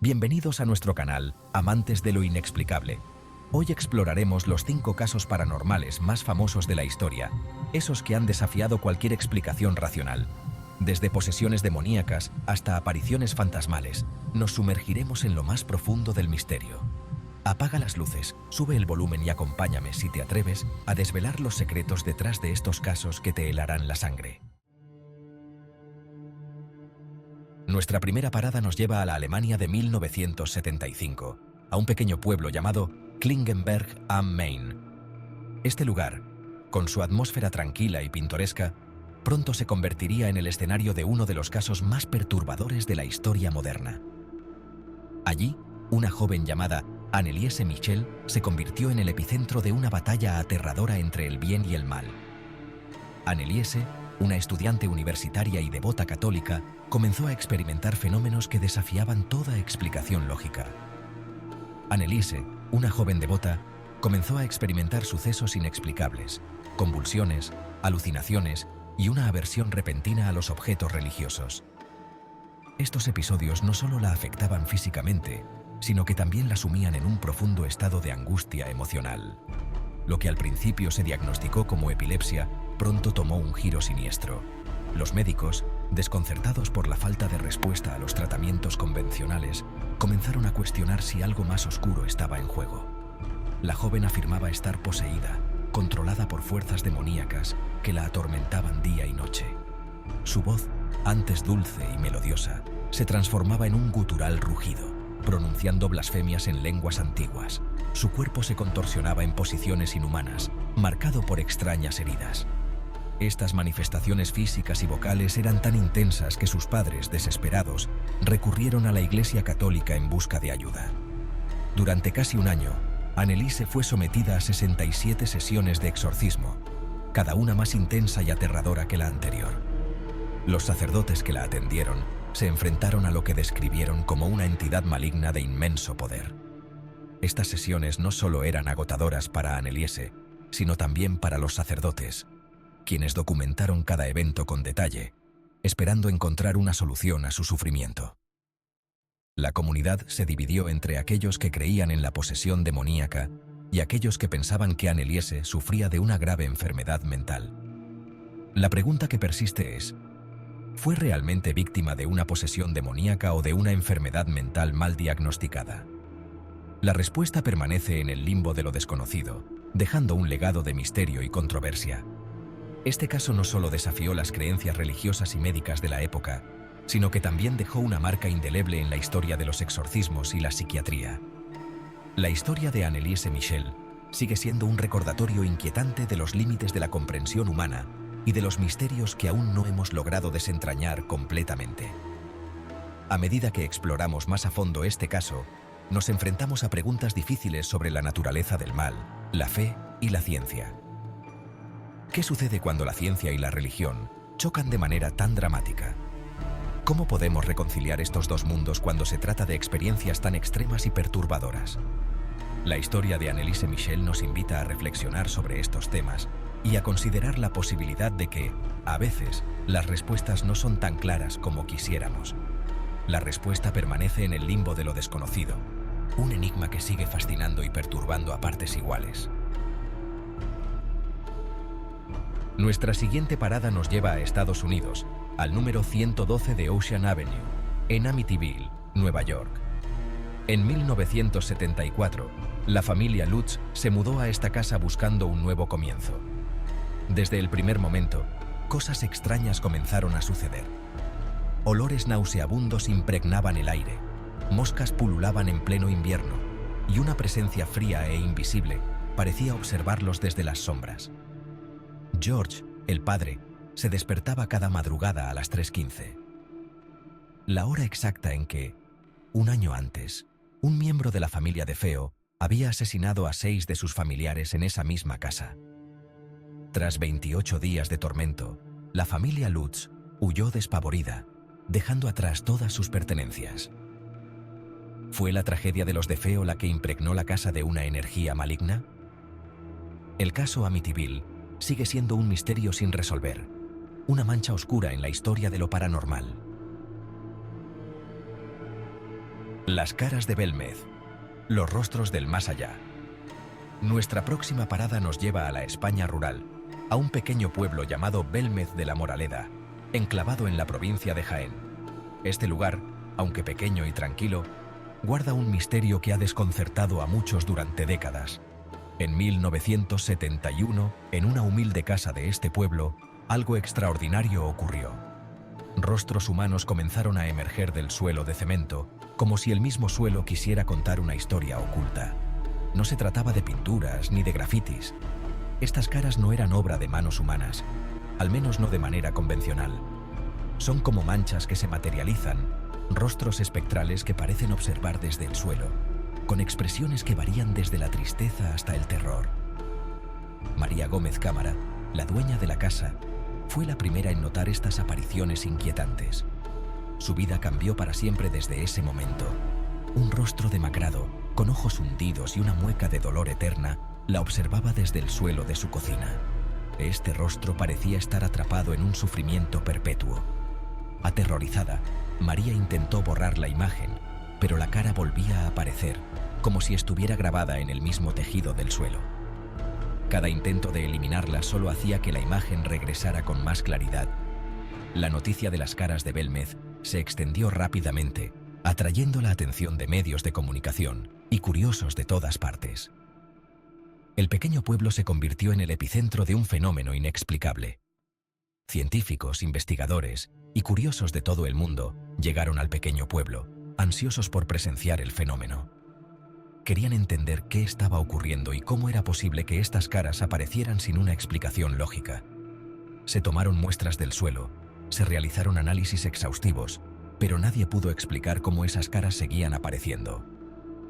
Bienvenidos a nuestro canal, amantes de lo inexplicable. Hoy exploraremos los 5 casos paranormales más famosos de la historia, esos que han desafiado cualquier explicación racional. Desde posesiones demoníacas hasta apariciones fantasmales, nos sumergiremos en lo más profundo del misterio. Apaga las luces, sube el volumen y acompáñame, si te atreves, a desvelar los secretos detrás de estos casos que te helarán la sangre. Nuestra primera parada nos lleva a la Alemania de 1975, a un pequeño pueblo llamado Klingenberg am Main. Este lugar, con su atmósfera tranquila y pintoresca, pronto se convertiría en el escenario de uno de los casos más perturbadores de la historia moderna. Allí, una joven llamada Anneliese Michel se convirtió en el epicentro de una batalla aterradora entre el bien y el mal. Anneliese, una estudiante universitaria y devota católica, comenzó a experimentar fenómenos que desafiaban toda explicación lógica. Anneliese, una joven devota, comenzó a experimentar sucesos inexplicables, convulsiones, alucinaciones y una aversión repentina a los objetos religiosos. Estos episodios no solo la afectaban físicamente, sino que también la sumían en un profundo estado de angustia emocional. Lo que al principio se diagnosticó como epilepsia, pronto tomó un giro siniestro. Los médicos, desconcertados por la falta de respuesta a los tratamientos convencionales, comenzaron a cuestionar si algo más oscuro estaba en juego. La joven afirmaba estar poseída, controlada por fuerzas demoníacas que la atormentaban día y noche. Su voz, antes dulce y melodiosa, se transformaba en un gutural rugido, pronunciando blasfemias en lenguas antiguas. Su cuerpo se contorsionaba en posiciones inhumanas, marcado por extrañas heridas. Estas manifestaciones físicas y vocales eran tan intensas que sus padres, desesperados, recurrieron a la Iglesia Católica en busca de ayuda. Durante casi un año, Anneliese fue sometida a 67 sesiones de exorcismo, cada una más intensa y aterradora que la anterior. Los sacerdotes que la atendieron se enfrentaron a lo que describieron como una entidad maligna de inmenso poder. Estas sesiones no solo eran agotadoras para Anneliese, sino también para los sacerdotes, quienes documentaron cada evento con detalle, esperando encontrar una solución a su sufrimiento. La comunidad se dividió entre aquellos que creían en la posesión demoníaca y aquellos que pensaban que Anneliese sufría de una grave enfermedad mental. La pregunta que persiste es: ¿fue realmente víctima de una posesión demoníaca o de una enfermedad mental mal diagnosticada? La respuesta permanece en el limbo de lo desconocido, dejando un legado de misterio y controversia. Este caso no solo desafió las creencias religiosas y médicas de la época, sino que también dejó una marca indeleble en la historia de los exorcismos y la psiquiatría. La historia de Anneliese Michel sigue siendo un recordatorio inquietante de los límites de la comprensión humana y de los misterios que aún no hemos logrado desentrañar completamente. A medida que exploramos más a fondo este caso, nos enfrentamos a preguntas difíciles sobre la naturaleza del mal, la fe y la ciencia. ¿Qué sucede cuando la ciencia y la religión chocan de manera tan dramática? ¿Cómo podemos reconciliar estos dos mundos cuando se trata de experiencias tan extremas y perturbadoras? La historia de Anneliese Michel nos invita a reflexionar sobre estos temas y a considerar la posibilidad de que, a veces, las respuestas no son tan claras como quisiéramos. La respuesta permanece en el limbo de lo desconocido, un enigma que sigue fascinando y perturbando a partes iguales. Nuestra siguiente parada nos lleva a Estados Unidos, al número 112 de Ocean Avenue, en Amityville, Nueva York. En 1974, la familia Lutz se mudó a esta casa buscando un nuevo comienzo. Desde el primer momento, cosas extrañas comenzaron a suceder. Olores nauseabundos impregnaban el aire, moscas pululaban en pleno invierno, y una presencia fría e invisible parecía observarlos desde las sombras. George, el padre, se despertaba cada madrugada a las 3:15. La hora exacta en que, un año antes, un miembro de la familia de Feo había asesinado a 6 de sus familiares en esa misma casa. Tras 28 días de tormento, la familia Lutz huyó despavorida, dejando atrás todas sus pertenencias. ¿Fue la tragedia de los de Feo la que impregnó la casa de una energía maligna? El caso Amityville sigue siendo un misterio sin resolver, una mancha oscura en la historia de lo paranormal. Las caras de Belmez. Los rostros del más allá. Nuestra próxima parada nos lleva a la España rural, a un pequeño pueblo llamado Belmez de la Moraleda, enclavado en la provincia de Jaén. Este lugar, aunque pequeño y tranquilo, guarda un misterio que ha desconcertado a muchos durante décadas. En 1971, en una humilde casa de este pueblo, algo extraordinario ocurrió. Rostros humanos comenzaron a emerger del suelo de cemento, como si el mismo suelo quisiera contar una historia oculta. No se trataba de pinturas ni de grafitis. Estas caras no eran obra de manos humanas, al menos no de manera convencional. Son como manchas que se materializan, rostros espectrales que parecen observar desde el suelo, con expresiones que varían desde la tristeza hasta el terror. María Gómez Cámara, la dueña de la casa, fue la primera en notar estas apariciones inquietantes. Su vida cambió para siempre desde ese momento. Un rostro demacrado, con ojos hundidos y una mueca de dolor eterna, la observaba desde el suelo de su cocina. Este rostro parecía estar atrapado en un sufrimiento perpetuo. Aterrorizada, María intentó borrar la imagen, pero la cara volvía a aparecer, como si estuviera grabada en el mismo tejido del suelo. Cada intento de eliminarla solo hacía que la imagen regresara con más claridad. La noticia de las caras de Belmez se extendió rápidamente, atrayendo la atención de medios de comunicación y curiosos de todas partes. El pequeño pueblo se convirtió en el epicentro de un fenómeno inexplicable. Científicos, investigadores y curiosos de todo el mundo llegaron al pequeño pueblo, ansiosos por presenciar el fenómeno. Querían entender qué estaba ocurriendo y cómo era posible que estas caras aparecieran sin una explicación lógica. Se tomaron muestras del suelo, se realizaron análisis exhaustivos, pero nadie pudo explicar cómo esas caras seguían apareciendo.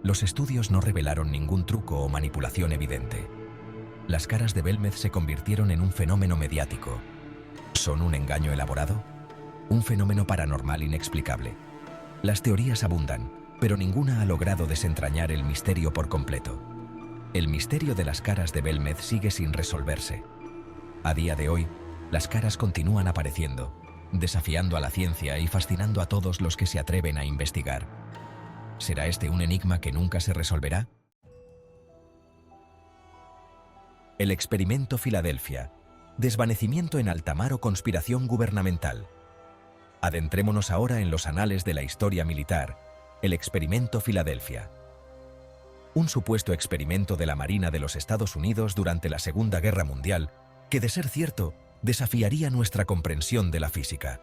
Los estudios no revelaron ningún truco o manipulación evidente. Las caras de Belmez se convirtieron en un fenómeno mediático. ¿Son un engaño elaborado? Un fenómeno paranormal inexplicable. Las teorías abundan, pero ninguna ha logrado desentrañar el misterio por completo. El misterio de las caras de Belmez sigue sin resolverse. A día de hoy, las caras continúan apareciendo, desafiando a la ciencia y fascinando a todos los que se atreven a investigar. ¿Será este un enigma que nunca se resolverá? El experimento Filadelfia. Desvanecimiento en alta mar o conspiración gubernamental. Adentrémonos ahora en los anales de la historia militar. El experimento Filadelfia. Un supuesto experimento de la Marina de los Estados Unidos durante la Segunda Guerra Mundial que, de ser cierto, desafiaría nuestra comprensión de la física.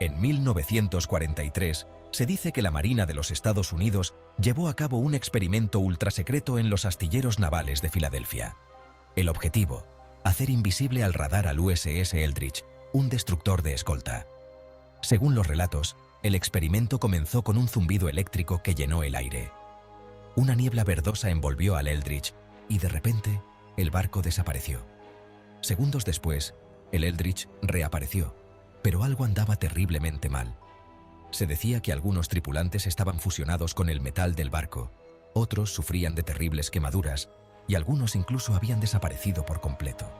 En 1943, se dice que la Marina de los Estados Unidos llevó a cabo un experimento ultrasecreto en los astilleros navales de Filadelfia. El objetivo: hacer invisible al radar al USS Eldridge, un destructor de escolta. Según los relatos, el experimento comenzó con un zumbido eléctrico que llenó el aire. Una niebla verdosa envolvió al Eldridge y de repente el barco desapareció. Segundos después, el Eldridge reapareció, pero algo andaba terriblemente mal. Se decía que algunos tripulantes estaban fusionados con el metal del barco, otros sufrían de terribles quemaduras y algunos incluso habían desaparecido por completo.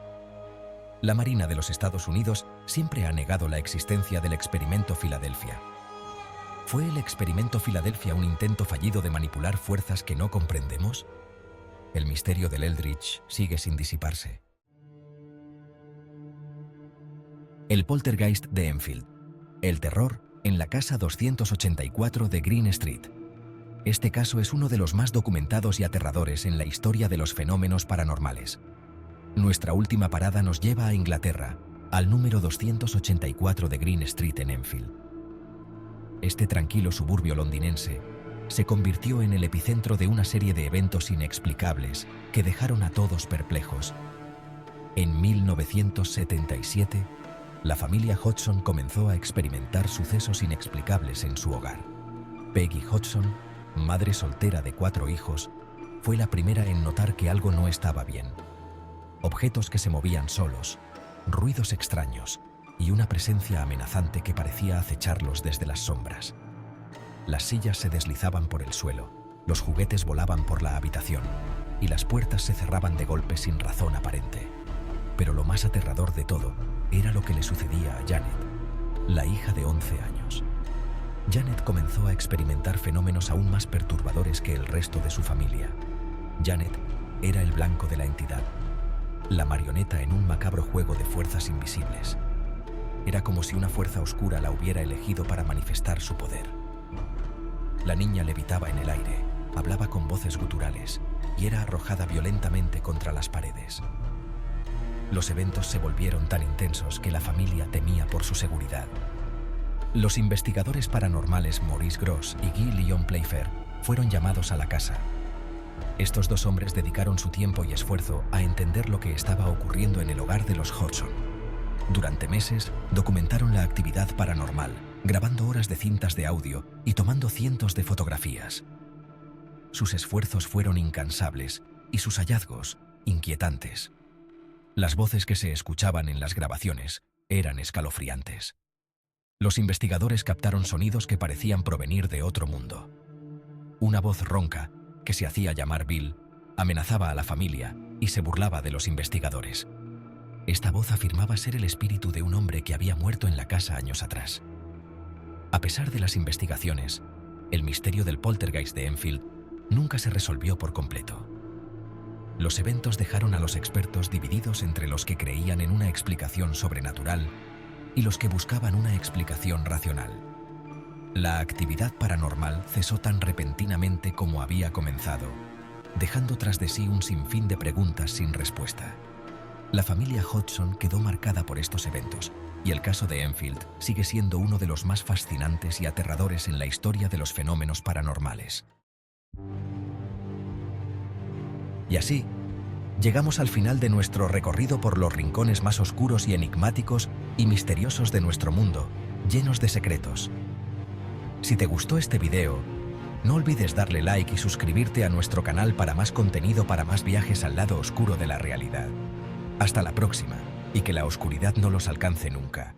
La Marina de los Estados Unidos siempre ha negado la existencia del experimento Filadelfia. ¿Fue el experimento Filadelfia un intento fallido de manipular fuerzas que no comprendemos? El misterio del Eldridge sigue sin disiparse. El poltergeist de Enfield. El terror en la casa 284 de Green Street. Este caso es uno de los más documentados y aterradores en la historia de los fenómenos paranormales. Nuestra última parada nos lleva a Inglaterra, al número 284 de Green Street en Enfield. Este tranquilo suburbio londinense se convirtió en el epicentro de una serie de eventos inexplicables que dejaron a todos perplejos. En 1977, la familia Hodgson comenzó a experimentar sucesos inexplicables en su hogar. Peggy Hodgson, madre soltera de 4 hijos, fue la primera en notar que algo no estaba bien. Objetos que se movían solos, ruidos extraños y una presencia amenazante que parecía acecharlos desde las sombras. Las sillas se deslizaban por el suelo, los juguetes volaban por la habitación y las puertas se cerraban de golpe sin razón aparente. Pero lo más aterrador de todo era lo que le sucedía a Janet, la hija de 11 años. Janet comenzó a experimentar fenómenos aún más perturbadores que el resto de su familia. Janet era el blanco de la entidad, la marioneta en un macabro juego de fuerzas invisibles. Era como si una fuerza oscura la hubiera elegido para manifestar su poder. La niña levitaba en el aire, hablaba con voces guturales y era arrojada violentamente contra las paredes. Los eventos se volvieron tan intensos que la familia temía por su seguridad. Los investigadores paranormales Maurice Gross y Guy Lyon Playfair fueron llamados a la casa. Estos dos hombres dedicaron su tiempo y esfuerzo a entender lo que estaba ocurriendo en el hogar de los Hodgson. Durante meses, documentaron la actividad paranormal, grabando horas de cintas de audio y tomando cientos de fotografías. Sus esfuerzos fueron incansables y sus hallazgos inquietantes. Las voces que se escuchaban en las grabaciones eran escalofriantes. Los investigadores captaron sonidos que parecían provenir de otro mundo. Una voz ronca, que se hacía llamar Bill, amenazaba a la familia y se burlaba de los investigadores. Esta voz afirmaba ser el espíritu de un hombre que había muerto en la casa años atrás. A pesar de las investigaciones, el misterio del poltergeist de Enfield nunca se resolvió por completo. Los eventos dejaron a los expertos divididos entre los que creían en una explicación sobrenatural y los que buscaban una explicación racional. La actividad paranormal cesó tan repentinamente como había comenzado, dejando tras de sí un sinfín de preguntas sin respuesta. La familia Hodgson quedó marcada por estos eventos, y el caso de Enfield sigue siendo uno de los más fascinantes y aterradores en la historia de los fenómenos paranormales. Y así, llegamos al final de nuestro recorrido por los rincones más oscuros y enigmáticos y misteriosos de nuestro mundo, llenos de secretos. Si te gustó este video, no olvides darle like y suscribirte a nuestro canal para más contenido, para más viajes al lado oscuro de la realidad. Hasta la próxima, y que la oscuridad no los alcance nunca.